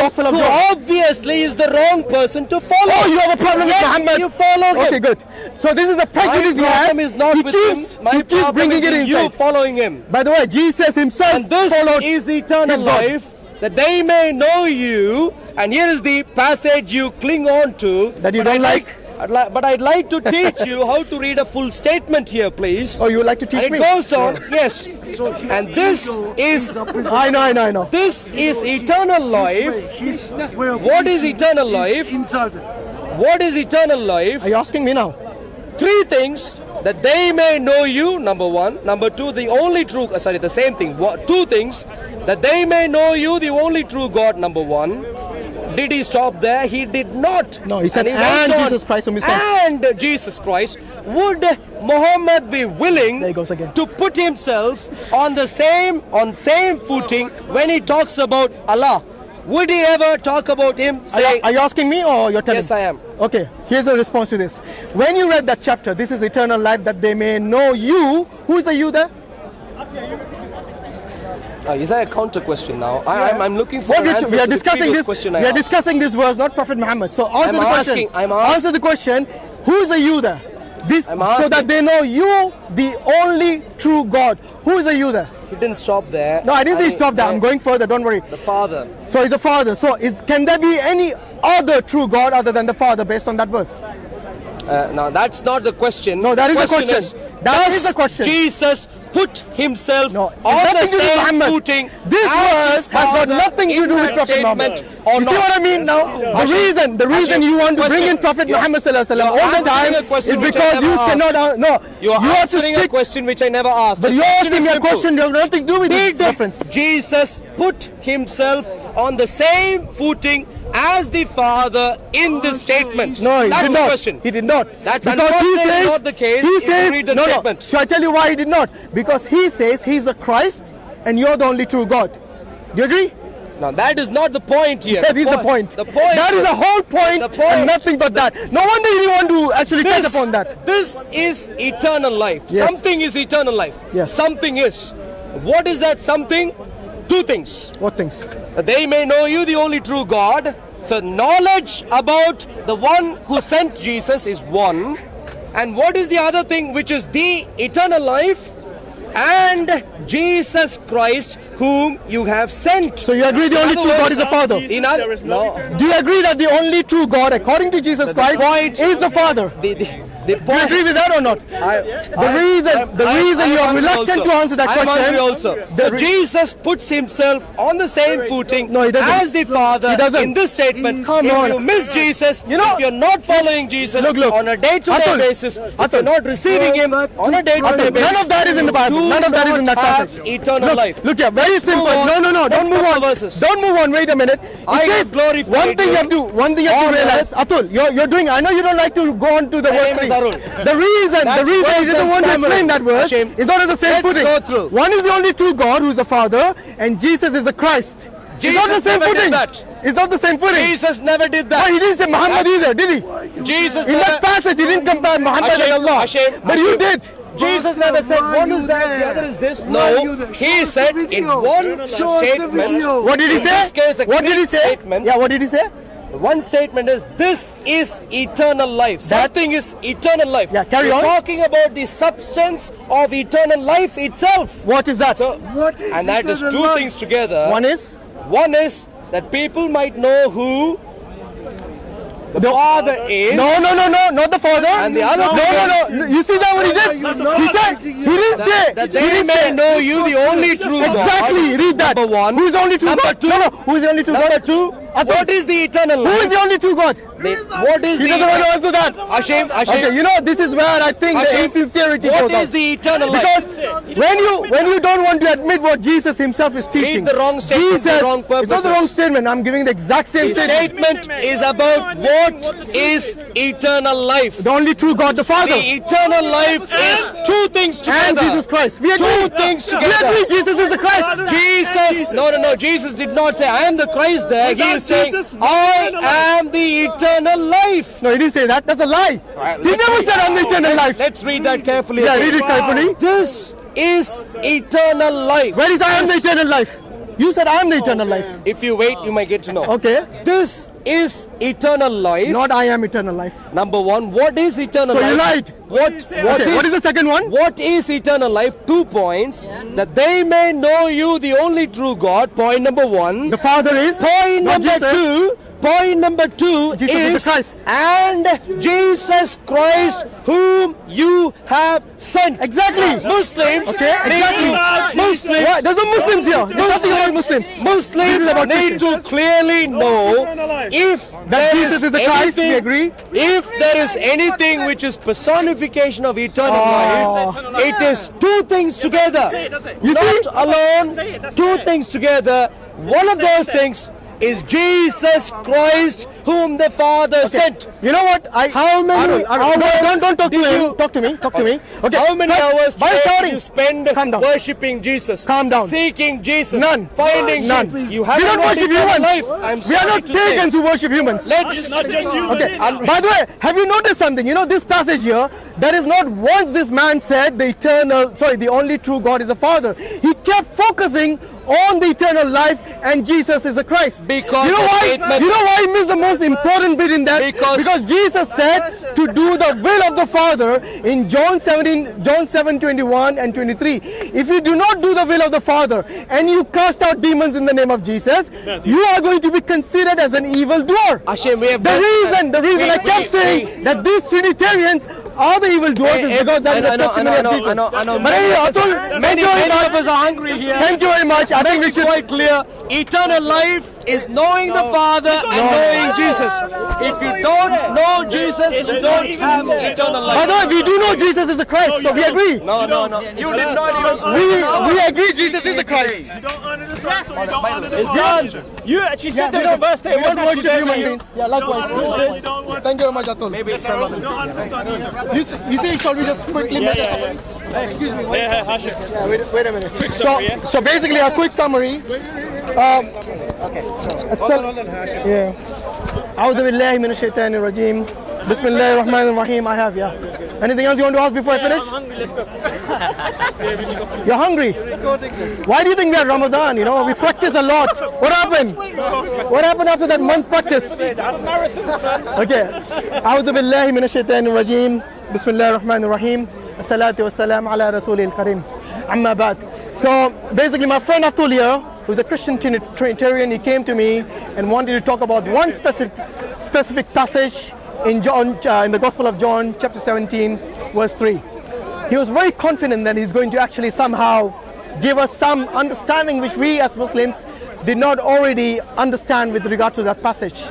Gospel of who John. obviously is the wrong person to follow. Oh, you have a problem with Yet Muhammad. You follow him. Okay, good. So this is the prejudice he My has. problem is not He with keeps, him. My he keeps problem bringing is it in you inside. following him. By the way, Jesus himself And this followed is eternal his God. life, that they may know you. And here is the passage you cling on to. That you But don't like? But I'd like to teach you how to read a full statement here, please. Oh, you would like to teach And me? it goes on, yes. And this is I know. this is eternal life. What is eternal life? What is eternal life? Are you asking me now? Three things: that they may know you, number one. Number two, the only true, the same thing. Two things: that they may know you, the only true God, number one. Did he stop there? He did not. No, he said, went and on, Jesus Christ whom he sent. And Jesus Christ. Would Muhammad be willing There he goes again. to put himself on the same footing when he talks about Allah? Would he ever talk about him? Say, Are you asking me or you're telling yes, I am. Okay, here's a response to this. When you read that chapter, this is eternal life, that they may know you. Who is the you there? Is that a counter question now? I'm looking for What an we answer are to the discussing previous this. question We I are asked. discussing this verse, not Prophet Muhammad. So answer the question. Answer the question. Who is the you there? This, I'm so asking. that they know you, the only true God. Who is the you there? He didn't stop there. No, I didn't say stop there. I'm going further. Don't worry. The Father. So he's the Father. So can there be any other true God other than the Father based on that verse? Now that's not the question. No, that is the question. That does is the question. Jesus put himself No, it's on the nothing to do with same Muhammad. footing. This as verse his has got Father nothing to in do with that Prophet Muhammad. statement or You see not? what I mean now? The reason you want to bring in Prophet Muhammad sallallahu alaihi wasallam all the time is because you cannot. No, You are have to answering a stick. question which I never asked. But The you're question asking is me a simple. question that has nothing to do with this Did reference. Jesus put himself on the same footing as the Father in this statement? No, he That's did the not. question. He did not. That's because he unfortunately says not the case He if you says read the no. statement. Shall I tell you why he did not? Because he says he's a Christ and you're the only true God. Do you agree? Now that is not the point here. That is the point. The point. That is the whole point, The point. and nothing but that. No wonder you want to actually touch upon that. This is eternal life. Yes. Something is eternal life. Yes. Something is. What is that something? Two things. What things? That they may know you, the only true God. So knowledge about the one who sent Jesus is one. And what is the other thing, which is the eternal life? And Jesus Christ, whom you have sent. So you agree the only other true God words, is the Father? In other, no. Do you agree that the only true God, according to Jesus Christ, point- is the Father? The Do you point. agree with that or not? The reason you are reluctant to answer that I'm question. hungry also. So Jesus puts himself on the same footing No, he doesn't. as the Father He doesn't. in this statement. Come if on. you miss Jesus, You know- if you're not following Jesus Look. on a day-to-day Atul. basis, if Atul. you're not receiving Him on a day-to-day Atul, basis, none of that is in the Bible. you None of that is in that don't have passage. eternal life. Look here, very simple. move on. No. Let's Don't move go to on. verses. Don't move on. Wait a minute. I It says have glorified one thing you have to on realize. earth. Atul, you're doing. I know you don't like to go on to the My verse name is 3. Arun. The reason That's he worse doesn't than want to stammering. explain that verse Shame. is not on the same Let's footing. go through. One is the only true God, who is the Father, and Jesus is the Christ. It's not the Jesus same never did footing. that. It's not the same footing. Jesus never did No, he that. didn't say Muhammad either, did he? Jesus In never. that passage, he didn't compare Muhammad and Hashem, Allah. Hashem, But you Hashem. did. Jesus never said one is that, the other is this. No, he said in one statement. What did he in say? this case, a What did he quick say? statement. Yeah, what did he say? One statement is, this is eternal life. Something is eternal life. Yeah, carry We're on. talking about the substance of eternal life itself. What is that? So, and that is two things together. One is One is that people might know who the Father is. no, not the Father. And the other no. You see that what he did? He said he didn't say That he they didn't may say- know you, the only true God. Exactly. Read that. Number one. Who is the only true Number God? two. No. Who is the only true Number God? two, Atul. what is the eternal Who life? is the only true God? What is He the doesn't want to answer that. Hashem, Okay, you know this is where I think the Hashem, insincerity what goes is out. the eternal Because life? when you don't want to admit what Jesus himself is teaching, the wrong statement for Jesus, wrong it's not the purposes. wrong statement. I'm giving the exact same The statement. statement is about what is eternal life. The only true God, the Father, The eternal life is two things and together. Jesus Christ. We agree. Two things We together. agree. Jesus is the Christ. Jesus, no. Jesus did not say, I am the Christ there. He is saying, I am the eternal life. No, he didn't say that. That's a lie. He never said I'm the eternal life. Let's read that carefully. Yeah, again. read it carefully. This is eternal life. Where is I am the eternal life? You said I'm the eternal life. If you wait, you might get to know. Okay. This is eternal life. Not I am eternal life. Number one, what is eternal So life? you lied. What What is the second one? What is eternal life? 2 points. That they may know you, the only true God. Point number 1. The Father is. Point not number Jesus. 2. Point number 2 Jesus is the Christ. and Jesus Christ whom you have sent. Exactly. Muslims. Okay, exactly. Muslims. What? There's no Muslims here. There's nothing about Muslims. This Muslims is about need to clearly know if That there Jesus is the Christ, we anything- agree. If there is anything which is personification of eternal life, it is 2 things together. You Not see? alone, 2 things together. One of those things is Jesus Christ whom the Father sent. You know what? How many hours Don't talk to did him. you- Talk to me. Talk to me. Okay. How many First, hours by today shouting. did you spend Calm down. worshipping Jesus? Calm down. Seeking Jesus. None. Finding None. Him. You We haven't don't got worship eternal humans. life. I'm We are sorry not to say. pagans who worship humans. Let's Not just you. Okay. By the way, have you noticed something? You know this passage here. That is not once this man said the only true God is the Father. He kept focusing on the eternal life and Jesus is the Christ. Because you know the why? statement- You know why he missed the most important bit in that? Because- Jesus said to do the will of the Father in John 7:21 and 23. If you do not do the will of the Father and you cast out demons in the name of Jesus, you are going to be considered as an evildoer. Hashem, we have The reason I kept saying that these Trinitarians are the evildoers is because that is the testimony of Jesus. I know. But anyway, Atul, thank you very Many of much. us are hungry here. Thank you very much. I think we should. Quite clear. Eternal life is knowing the Father and knowing Jesus. If you don't know Jesus, you don't have eternal By life. the way, we do know Jesus is the Christ, so we agree. No. You did not even. We agree Jesus is the Christ. You don't honor the son, so you don't honor the It's father. done. You actually said we there was a verse there. don't wasn't worship it? human beings. Yeah, likewise. You don't want Thank you very much, Atul. Maybe some other. you don't honor the son either. You see, shall we just quickly make a summary? Excuse me. Wait a minute. So basically, a quick summary. Yeah. أعوذ بالله من الشيطان الرجيم. بسم الله الرحمن الرحيم. I have, yeah. Anything else you want to ask before I finish? You're hungry? Why do you think we are Ramadan? You know, we practice a lot. What happened? What happened after that month's practice? Okay. أعوذ بالله من الشيطان الرجيم. بسم الله الرحمن الرحيم. الصلاة والسلام على رسول الكريم. أما بعد. So basically, my friend Atul here, who's a Christian Trinitarian, he came to me and wanted to talk about one specific passage in John, in the Gospel of John, chapter 17, verse 3. He was very confident that he's going to actually somehow give us some understanding which we as Muslims did not already understand with regard to that passage.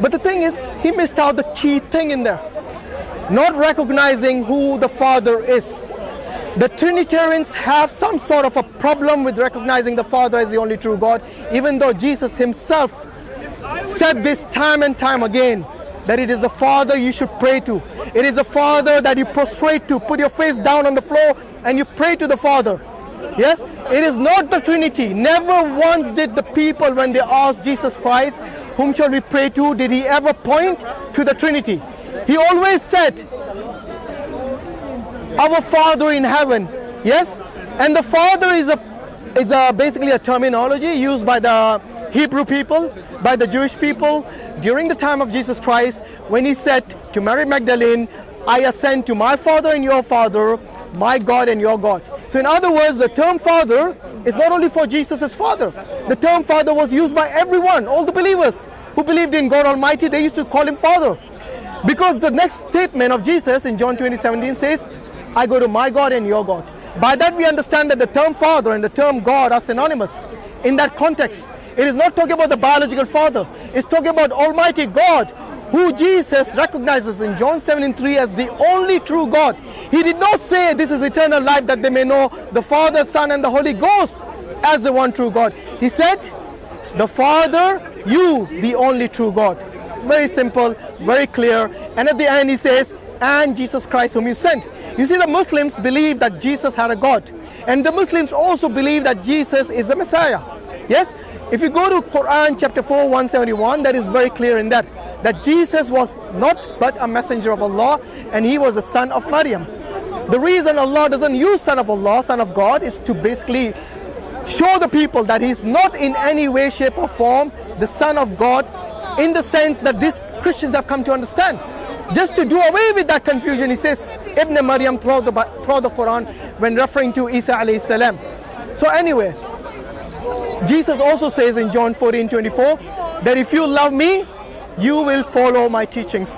But the thing is, he missed out the key thing in there. Not recognizing who the Father is. The Trinitarians have some sort of a problem with recognizing the Father as the only true God, even though Jesus himself said this time and time again, that it is the Father you should pray to. It is the Father that you prostrate to, put your face down on the floor and you pray to the Father. Yes, it is not the Trinity. Never once did the people, when they asked Jesus Christ, whom shall we pray to, did he ever point to the Trinity. He always said, our Father in heaven. Yes, and the Father is basically a terminology used by the Hebrew people, by the Jewish people during the time of Jesus Christ, when he said to Mary Magdalene, I ascend to my Father and your Father, my God and your God. So in other words, the term Father is not only for Jesus' Father. The term Father was used by everyone, all the believers who believed in God Almighty, they used to call him Father. Because the next statement of Jesus in John 20:17 says, I go to my God and your God. By that we understand that the term Father and the term God are synonymous in that context. It is not talking about the biological Father. It's talking about Almighty God, who Jesus recognizes in John 7:3 as the only true God. He did not say this is eternal life, that they may know the Father, Son and the Holy Ghost as the one true God. He said, the Father, you, the only true God. Very simple, very clear. And at the end he says, and Jesus Christ whom you sent. You see, the Muslims believe that Jesus had a God. And the Muslims also believe that Jesus is the Messiah. Yes? If you go to Quran chapter 4, 171, that is very clear in that Jesus was not but a messenger of Allah, and he was the son of Maryam. The reason Allah doesn't use son of Allah, son of God, is to basically show the people that he's not in any way, shape or form the Son of God, in the sense that these Christians have come to understand. Just to do away with that confusion, he says Ibn Maryam throughout the Quran when referring to Isa alayhi salam. So anyway, Jesus also says in John 14:24 that if you love me, you will follow my teachings.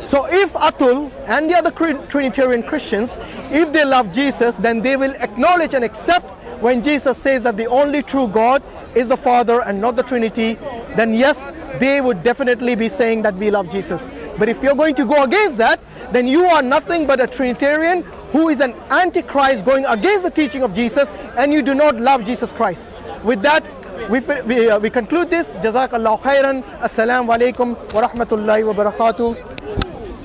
So if Atul and the other Trinitarian Christians, if they love Jesus, then they will acknowledge and accept when Jesus says that the only true God is the Father and not the Trinity, then yes, they would definitely be saying that we love Jesus. But if you're going to go against that, then you are nothing but a Trinitarian who is an antichrist going against the teaching of Jesus, and you do not love Jesus Christ. With that, we conclude this. Jazakallah khairan. Assalamu alaikum wa rahmatullahi wa barakatuh.